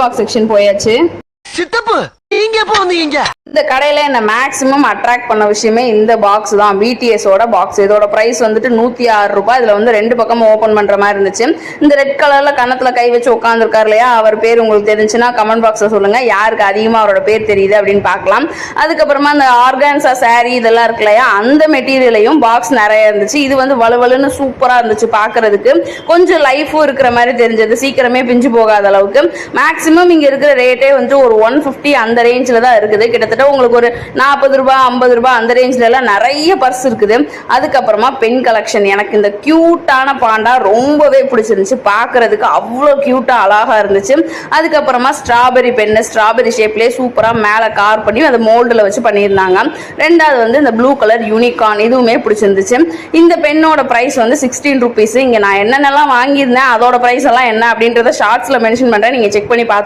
Box section போயாச்சு. சித்தப்பு நீங்க எப்போ வந்தீங்க? இந்த கடையில என்ன மேக்ஸிமம் அட்ராக்ட் பண்ண விஷயமே இந்த பாக்ஸ் தான். பிடிஎஸோட பாக்ஸ். இதோட பிரைஸ் வந்துட்டு 106 ரூபாய். இதுல வந்து 2 பக்கமும் ஓபன் பண்ற மாதிரி இருந்துச்சு. இந்த ரெட் கலர்ல கன்னத்துல கை வச்சு உட்காந்துருக்காரு இல்லையா, அவர் பேர் உங்களுக்கு தெரிஞ்சுன்னா கமெண்ட் பாக்ஸ்ல சொல்லுங்க. யாருக்கு அதிகமா அவரோட பேர் தெரியுது அப்படின்னு பார்க்கலாம். அதுக்கப்புறமா இந்த ஆர்கான்சா சாரி இதெல்லாம் இருக்கு இல்லையா, அந்த மெட்டீரியலையும் பாக்ஸ் நிறைய இருந்துச்சு. இது வந்து வலுவலுன்னு சூப்பரா இருந்துச்சு பாக்குறதுக்கு. கொஞ்சம் லைஃபும் இருக்கிற மாதிரி தெரிஞ்சது, சீக்கிரமே பிஞ்சு போகாத அளவுக்கு. மேக்ஸிமம் இங்க இருக்கிற ரேட்டே வந்து ஒரு 150 அந்த ரேஞ்சில தான் இருக்குது. கிட்டத்தட்ட உங்களுக்கு ஒரு 40 ரூபாய் 50 ரூபாய் அந்த ரேஞ்சில எல்லாம் நிறைய பர்ஸ் இருக்குது. அதுக்கப்புறமா பென் கலெக்ஷன். எனக்கு இந்த கியூட்டான பாண்டா ரொம்பவே பிடிச்சிருந்துச்சு. பாக்குறதுக்கு அவ்வளோ கியூட்டா அழகா இருந்துச்சு. அதுக்கப்புறமா ஸ்ட்ராபெரி பென்னு, ஸ்ட்ராபெரி ஷேப்லேயே சூப்பரா மேல கார் பண்ணி அதை மோல்டுல வச்சு பண்ணியிருந்தாங்க. ரெண்டாவது வந்து இந்த ப்ளூ கலர் யூனிகார்ன், இதுவுமே பிடிச்சிருந்துச்சு. இந்த பெண்ணோட பிரைஸ் வந்து 16 ருபீஸ். இங்க நான் என்னென்னலாம் வாங்கியிருந்தேன் அதோட பிரைஸ் எல்லாம் என்ன அப்படின்றத ஷார்ட்ஸ்ல மென்ஷன் பண்றேன், நீங்க செக் பண்ணி பார்த்து